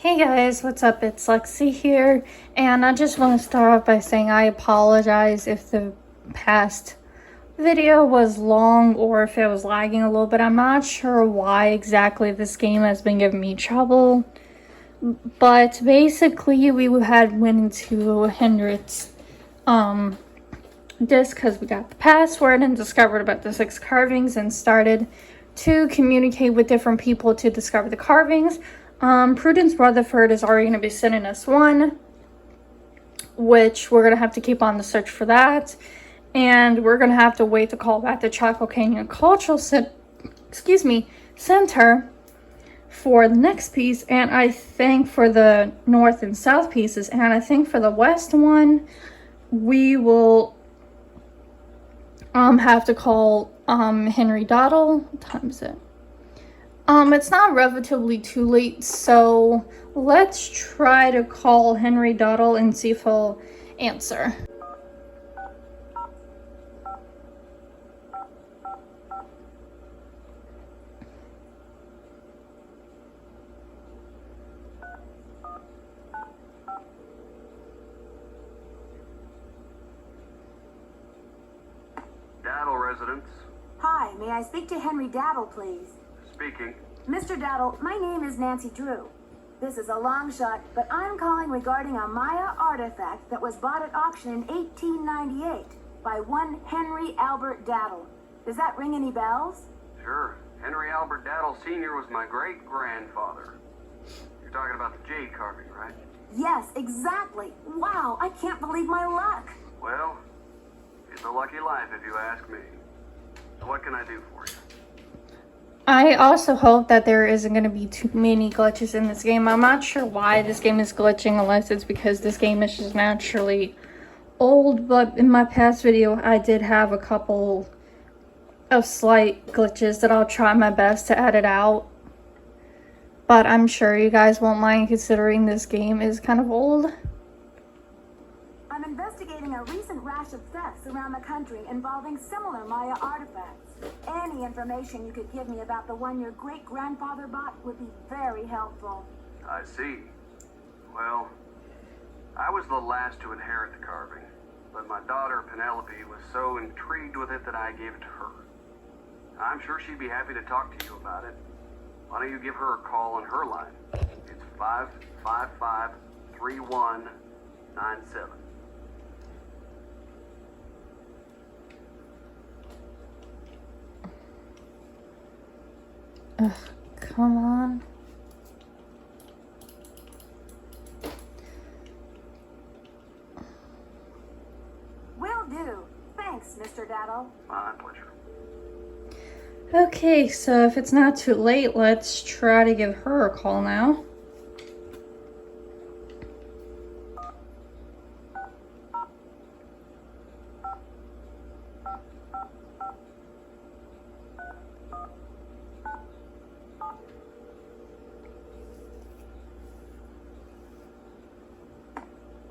Hey guys, what's up? It's Lexi here, and I just want to start off by saying I apologize if the past video was long or if it was lagging a little bit. I'm not sure why exactly this game has been giving me trouble, but basically we went into Hendrik's disk because we got the password and discovered about the 6 carvings and started to communicate with different people to discover the carvings. Prudence Rutherford is already going to be sending us one, which we're going to have to keep on the search for that. And we're going to have to wait to call back the Chaco Canyon Cultural Center for the next piece. And I think for the north and south pieces, and I think for the west one, we will have to call Henry Doddle. What time is it? It's not relatively too late, so let's try to call Henry Doddle and see if he'll answer. Daddle residence. Hi, may I speak to Henry Daddle, please? Speaking. Mr. Daddle, my name is Nancy Drew. This is a long shot, but I'm calling regarding a Maya artifact that was bought at auction in 1898 by one Henry Albert Daddle. Does that ring any bells? Sure. Henry Albert Daddle Sr. was my great-grandfather. You're talking about the Jade carving, right? Yes, exactly. Wow, I can't believe my luck. Well, it's a lucky life if you ask me. So what can I do for you? I also hope that there isn't going to be too many glitches in this game. I'm not sure why this game is glitching, unless it's because this game is just naturally old. But in my past video, I did have a couple of slight glitches that I'll try my best to edit out. But I'm sure you guys won't mind considering this game is kind of old. I'm investigating a recent rash of thefts around the country involving similar Maya artifacts. Any information you could give me about the one your great-grandfather bought would be very helpful. I see. Well, I was the last to inherit the carving, but my daughter Penelope was so intrigued with it that I gave it to her. I'm sure she'd be happy to talk to you about it. Why don't you give her a call on her line? It's 555-3197. Ugh, come on. Will do. Thanks, Mr. Daddle. My pleasure. Okay, so if it's not too late, let's try to give her a call now.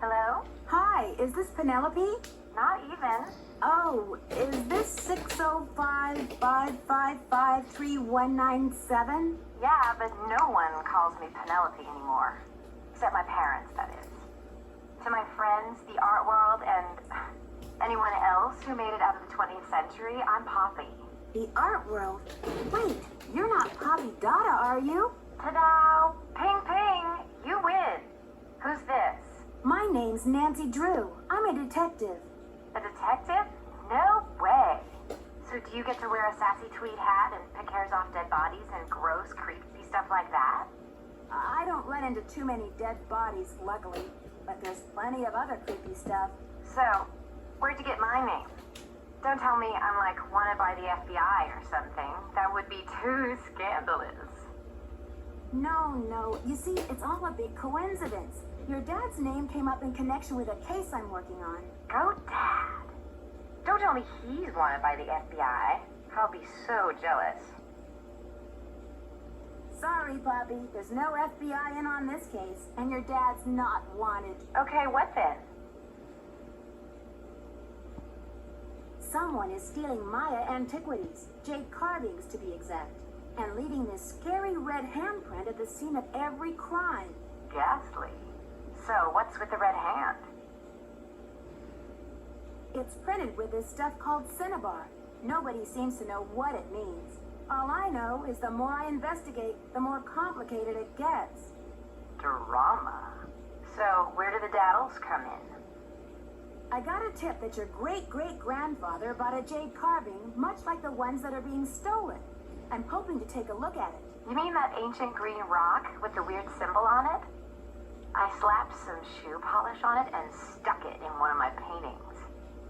Hello? Hi, is this Penelope? Not even. Oh, is this 605-555-3197? Yeah, but no one calls me Penelope anymore. Except my parents, that is. To my friends, the art world, and anyone else who made it out of the 20th century, I'm Poppy. The art world? Wait, you're not Poppy Dada, are you? Ta-da! Ping ping! You win! Who's this? My name's Nancy Drew. I'm a detective. A detective? No way! So do you get to wear a sassy tweed hat and pick hairs off dead bodies and gross, creepy stuff like that? I don't run into too many dead bodies, luckily, but there's plenty of other creepy stuff. So, where'd you get my name? Don't tell me I'm like wanted by the FBI or something. That would be too scandalous. No. You see, it's all a big coincidence. Your dad's name came up in connection with a case I'm working on. Go Dad. Don't tell me he's wanted by the FBI. I'll be so jealous. Sorry, Poppy. There's no FBI in on this case, and your dad's not wanted. Okay, what then? Someone is stealing Maya antiquities, jade carvings to be exact, and leaving this scary red handprint at the scene of every crime. ghastly. So, what's with the red hand? It's printed with this stuff called cinnabar. Nobody seems to know what it means. All I know is the more I investigate, the more complicated it gets. Drama. So, where do the daddles come in? I got a tip that your great-great-grandfather bought a jade carving, much like the ones that are being stolen. I'm hoping to take a look at it. You mean that ancient green rock with the weird symbol on it? I slapped some shoe polish on it and stuck it in one of my paintings.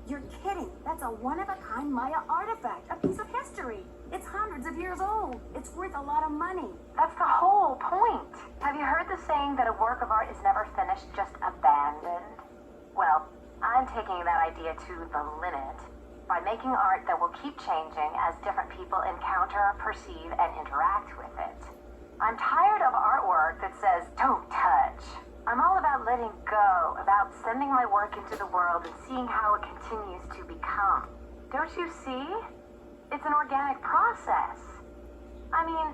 You're kidding. That's a one-of-a-kind Maya artifact, a piece of history. It's hundreds of years old. It's worth a lot of money. That's the whole point. Have you heard the saying that a work of art is never finished, just abandoned? Well, I'm taking that idea to the limit by making art that will keep changing as different people encounter, perceive, and interact with it. I'm tired of artwork that says, don't touch. I'm all about letting go, about sending my work into the world and seeing how it continues to become. Don't you see? It's an organic process. I mean,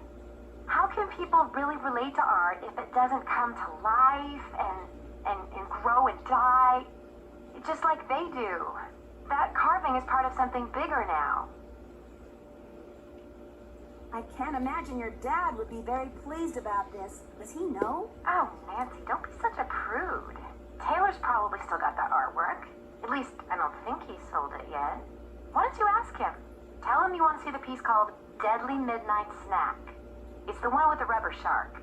how can people really relate to art if it doesn't come to life and grow and die, just like they do? That carving is part of something bigger now. I can't imagine your dad would be very pleased about this. Does he know? Oh, Nancy, don't be such a prude. Taylor's probably still got that artwork. At least, I don't think he sold it yet. Why don't you ask him? Tell him you want to see the piece called Deadly Midnight Snack. It's the one with the rubber shark.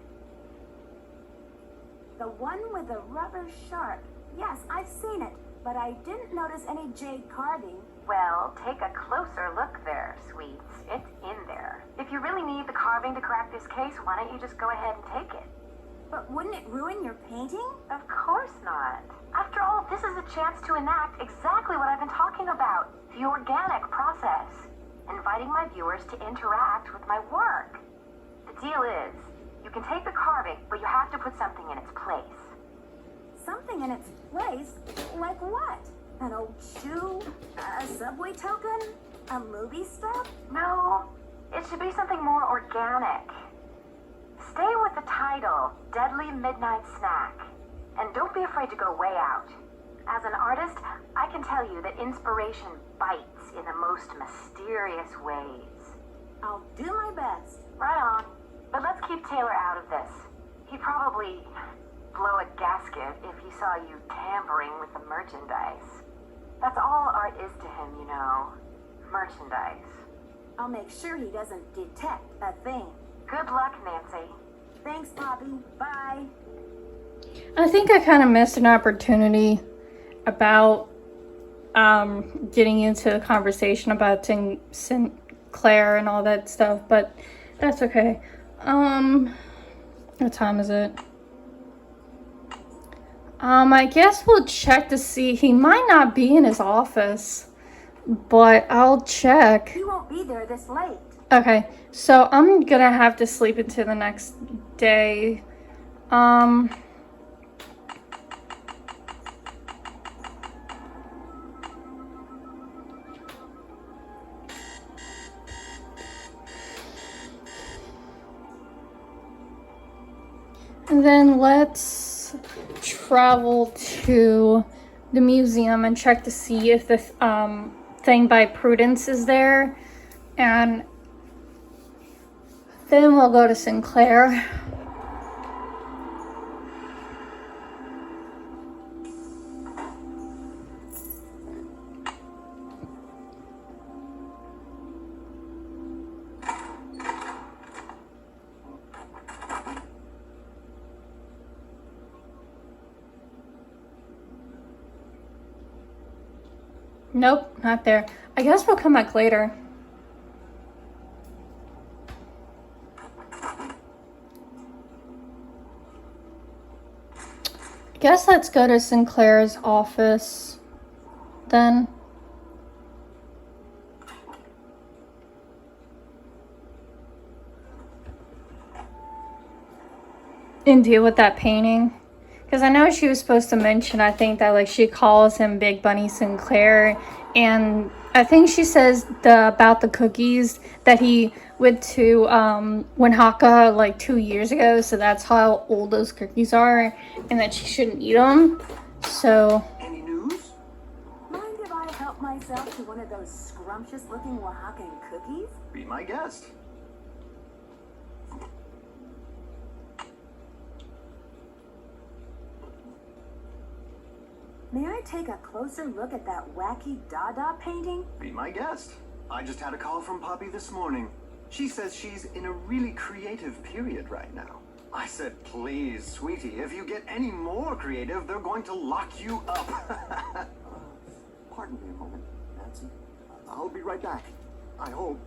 The one with the rubber shark. Yes, I've seen it, but I didn't notice any jade carving. Well, take a closer look there, sweets. It's in there. If you really need the carving to crack this case, why don't you just go ahead and take it? But wouldn't it ruin your painting? Of course not. After all, this is a chance to enact exactly what I've been talking about. The organic process. Inviting my viewers to interact with my work. The deal is, you can take the carving, but you have to put something in its place. Something in its place? Like what? An old shoe? A subway token? A movie stop? No, it should be something more organic. Stay with the title, Deadly Midnight Snack. And don't be afraid to go way out. As an artist, I can tell you that inspiration bites in the most mysterious ways. I'll do my best. Right on. But let's keep Taylor out of this. He'd probably blow a gasket if he saw you tampering with the merchandise. That's all art is to him, you know. Merchandise. I'll make sure he doesn't detect a thing. Good luck, Nancy. Thanks, Poppy. Bye. I think I kind of missed an opportunity about getting into the conversation about Sinclair and all that stuff, but that's okay. What time is it? I guess we'll check to see. He might not be in his office, but I'll check. He won't be there this late. Okay, so I'm gonna have to sleep into the next day. And then let's travel to the museum and check to see if the thing by Prudence is there. And then we'll go to Sinclair. Nope, not there. I guess we'll come back later. I guess let's go to Sinclair's office then. And deal with that painting. Because I know she was supposed to mention, I think, that like she calls him Big Bunny Sinclair And I think she says about the cookies that he went to Oaxaca like 2 years ago, so that's how old those cookies are, and that she shouldn't eat them. So. Any news? Mind if I help myself to one of those scrumptious-looking Oaxacan cookies? Be my guest. May I take a closer look at that wacky Dada painting? Be my guest. I just had a call from Poppy this morning. She says she's in a really creative period right now. I said, please, sweetie, if you get any more creative, they're going to lock you up. Pardon me a moment, Nancy. I'll be right back. I hope.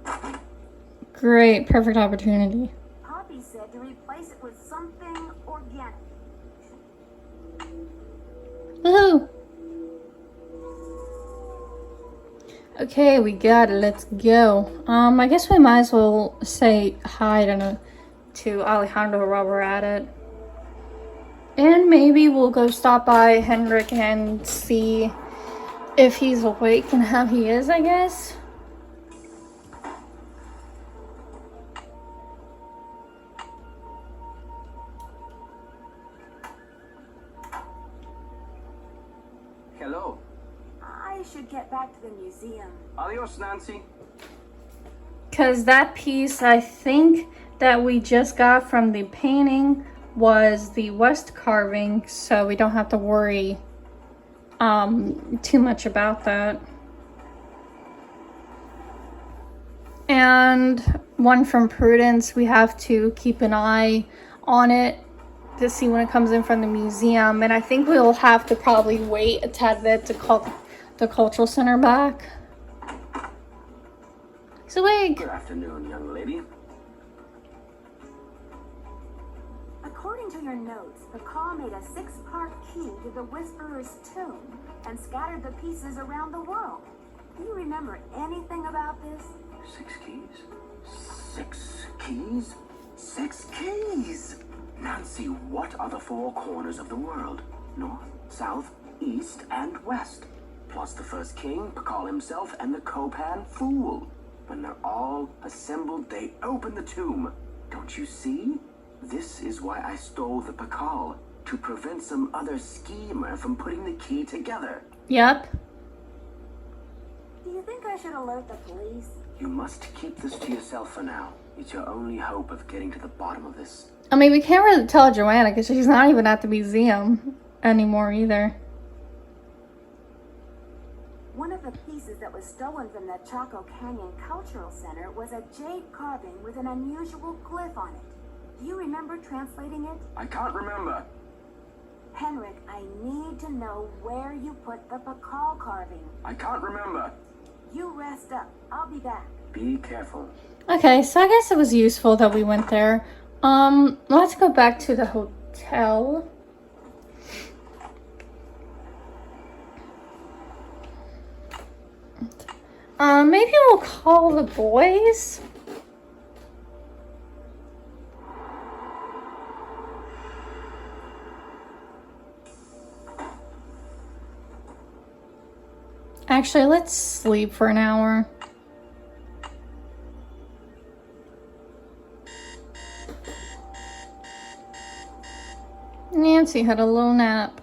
Great, perfect opportunity. Poppy said to replace it with something organic. Woohoo! Okay, we got it. Let's go. I guess we might as well say hi to Alejandro while we're at it. And maybe we'll go stop by Henrik and see if he's awake and how he is, I guess. Hello. I should get back to the museum. Adios, Nancy. Because that piece, I think, that we just got from the painting was the West carving, so we don't have to worry too much about that. And one from Prudence, we have to keep an eye on it to see when it comes in from the museum, and I think we'll have to probably wait a tad bit to call the cultural center back. He's awake. Good afternoon, young lady. According to your notes, the call made a 6-part key to the Whisperer's tomb and scattered the pieces around the world. Do you remember anything about this? 6 keys? 6 keys? 6 keys! Nancy, what are the 4 corners of the world? North, south, east, and west. Plus the first king, Pakal himself, and the Copan fool. When they're all assembled, they open the tomb. Don't you see? This is why I stole the Pakal, to prevent some other schemer from putting the key together. Yep. Do you think I should alert the police? You must keep this to yourself for now. It's your only hope of getting to the bottom of this. I mean, we can't really tell Joanna because she's not even at the museum anymore either. One of the pieces that was stolen from the Chaco Canyon Cultural Center was a jade carving with an unusual glyph on it. Do you remember translating it? I can't remember. Henrik, I need to know where you put the Pakal carving. I can't remember. You rest up. I'll be back. Be careful. Okay, so I guess it was useful that we went there. Let's go back to the hotel. Maybe we'll call the boys. Actually, let's sleep for an hour. Nancy had a little nap.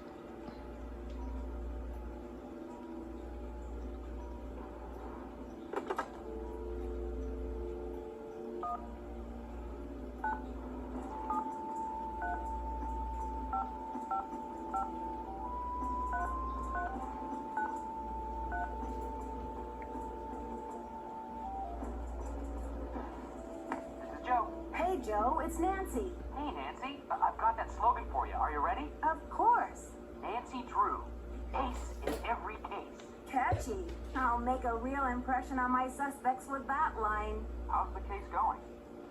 Hey, Joe, it's Nancy. Hey, Nancy. I've got that slogan for you. Are you ready? Of course. Nancy Drew. Ace in every case. Catchy. I'll make a real impression on my suspects with that line. How's the case going?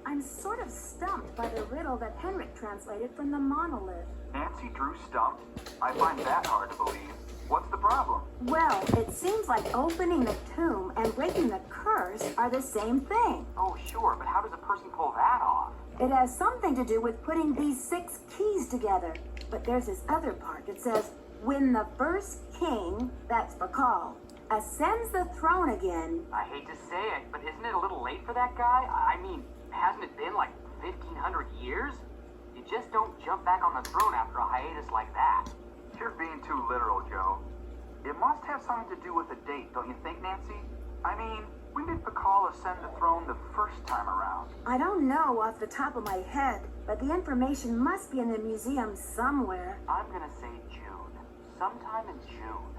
I'm sort of stumped by the riddle that Henrik translated from the monolith. Nancy Drew stumped? I find that hard to believe. What's the problem? Well, it seems like opening the tomb and breaking the curse are the same thing. Oh, sure, but how does a person pull that off? It has something to do with putting these 6 keys together. But there's this other part that says, when the first king, that's Pakal, ascends the throne again. I hate to say it, but isn't it a little late for that guy? I mean, hasn't it been like 1,500 years? You just don't jump back on the throne after a hiatus like that. You're being too literal, Joe. It must have something to do with the date, don't you think, Nancy? I mean, when did Bacall ascend the throne the first time around? I don't know off the top of my head, but the information must be in the museum somewhere. I'm gonna say June. Sometime in June.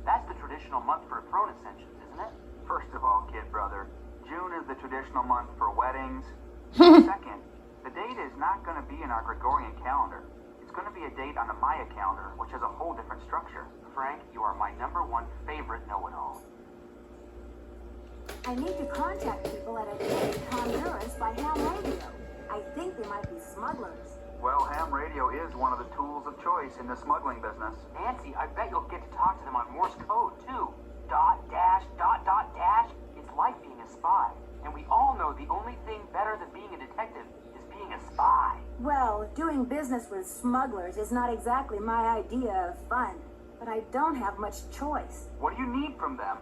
That's the traditional month for throne ascensions, isn't it? First of all, kid brother, June is the traditional month for weddings. Second, the date is not gonna be in our Gregorian calendar. It's gonna be a date on the Maya calendar, which has a whole different structure. Frank, you are my #1 favorite know-it-all. I need to contact people at a place in Honduras by ham radio. I think they might be smugglers. Well, ham radio is one of the tools of choice in the smuggling business. Nancy, I bet you'll get to talk to them on Morse code, too. Dot, dash, dot, dot, dash. It's like being a spy. And we all know the only thing better than being a detective is being a spy. Well, doing business with smugglers is not exactly my idea of fun, but I don't have much choice. What do you need from them?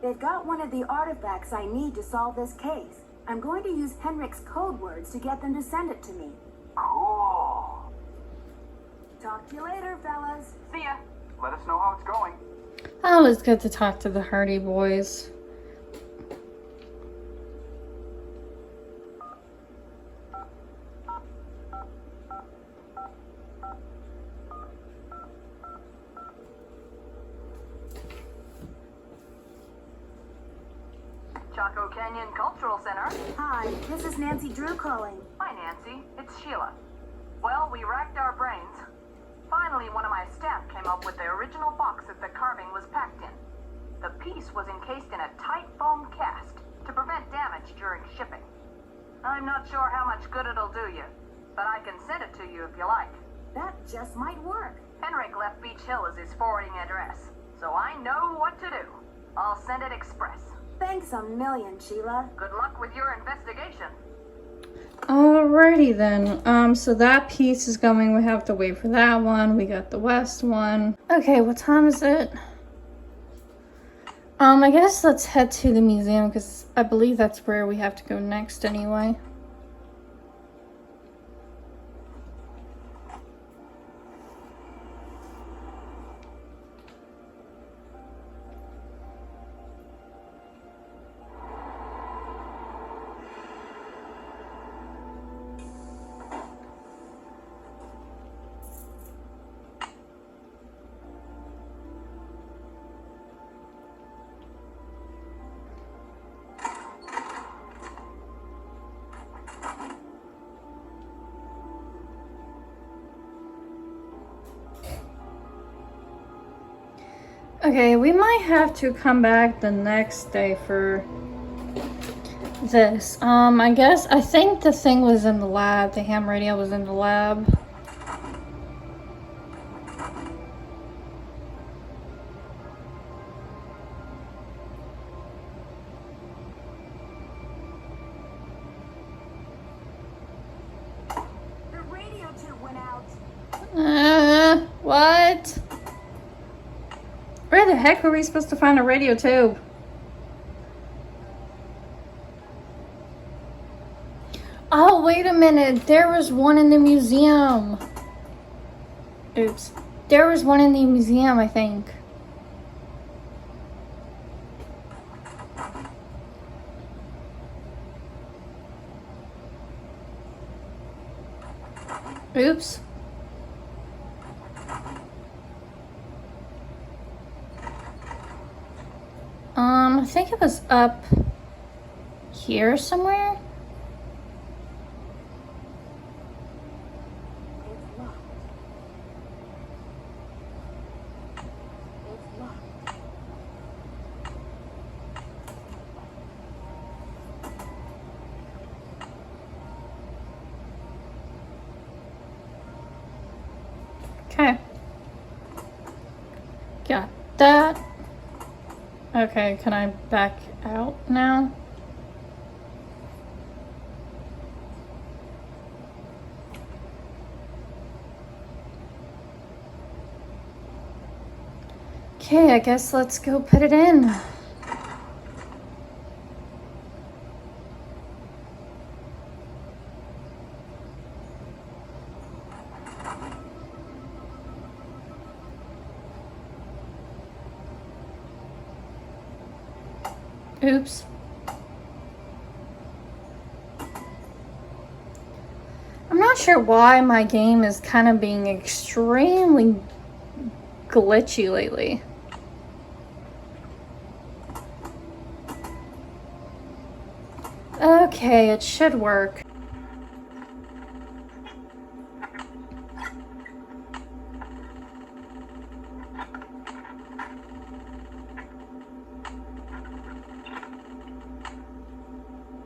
They've got one of the artifacts I need to solve this case. I'm going to use Henrik's code words to get them to send it to me. Cool. Talk to you later, fellas. See ya. Let us know how it's going. Always good to talk to the Hardy Boys. Chaco Canyon Cultural Center. Hi, this is Nancy Drew calling. Hi, Nancy. It's Sheila. Well, we racked our brains. Finally, one of my staff came up with the original box that the carving was packed in. The piece was encased in a tight foam cast to prevent damage during shipping. I'm not sure how much good it'll do you, but I can send it to you if you like. That just might work. Henrik left Beach Hill as his forwarding address, so I know what to do. I'll send it express. Thanks a million, Sheila. Good luck with your investigation. Alrighty then. So that piece is going. We have to wait for that one. We got the west one. Okay, what time is it? I guess let's head to the museum because I believe that's where we have to go next anyway. Okay, we might have to come back the next day for this. I think the thing was in the lab. The ham radio was in the lab. The radio tube went out. What? Where the heck were we supposed to find a radio tube? Oh, wait a minute. There was one in the museum. Oops. There was one in the museum, I think. Oops. I think it was up here somewhere. It's locked. It's locked. Okay. Got that. Okay, can I back out now? Okay, I guess let's go put it in. Oops. I'm not sure why my game is kind of being extremely glitchy lately. Okay, it should work.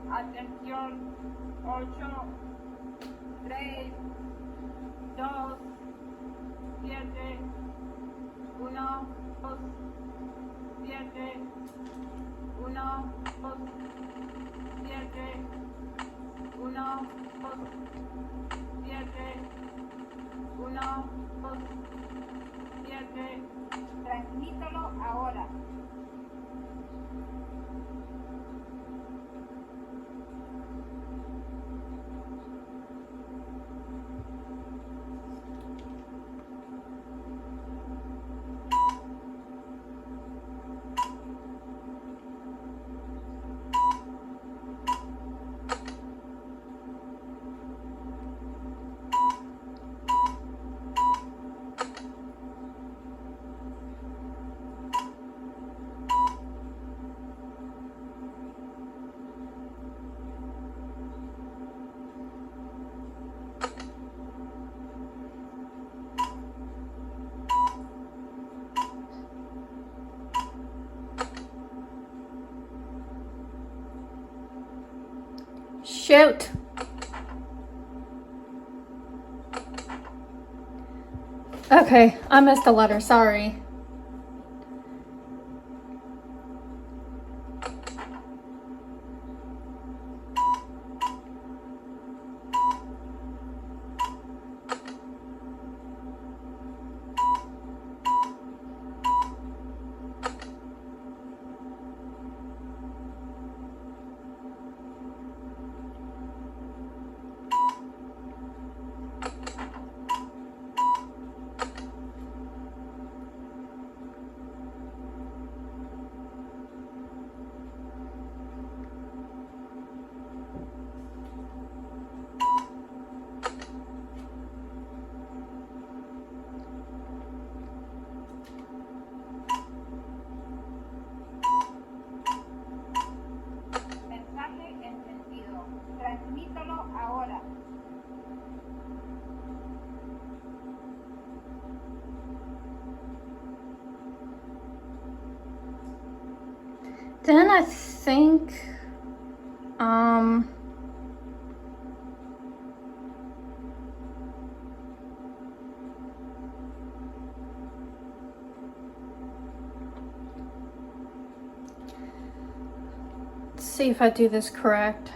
Atención, 8, 3, 2, 7, 1, 2, 7, 1, 2, 7, 1, 2, 7, 1, 2, 7. Transmítelo ahora. Shoot. Okay, I missed a letter, sorry. Mensaje encendido. Transmítelo ahora. Then I think, let's see if I do this correct.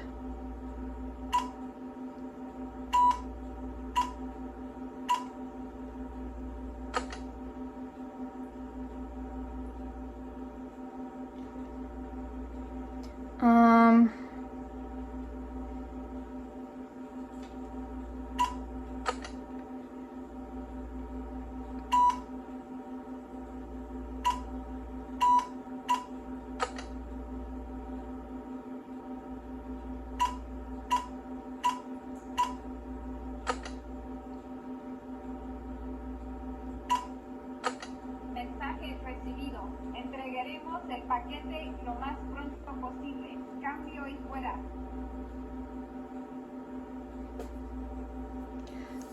Mensaje recibido. Entregaremos el paquete lo más pronto posible. Cambio y fuera.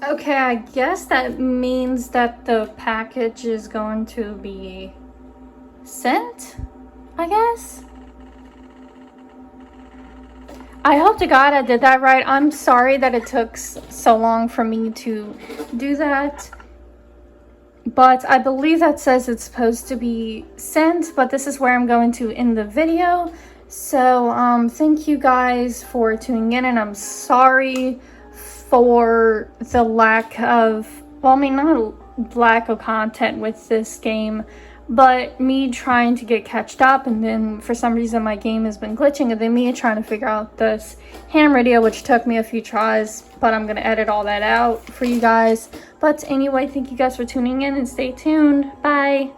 Okay, I guess that means that the package is going to be sent, I guess. I hope to God I did that right. I'm sorry that it took so long for me to do that. But I believe that says it's supposed to be sent, but this is where I'm going to end the video. So, thank you guys for tuning in, and I'm sorry for the lack of, well, I mean, not lack of content with this game. But me trying to get catched up, and then for some reason my game has been glitching, and then me trying to figure out this ham radio, which took me a few tries, but I'm gonna edit all that out for you guys. But anyway, thank you guys for tuning in, and stay tuned. Bye.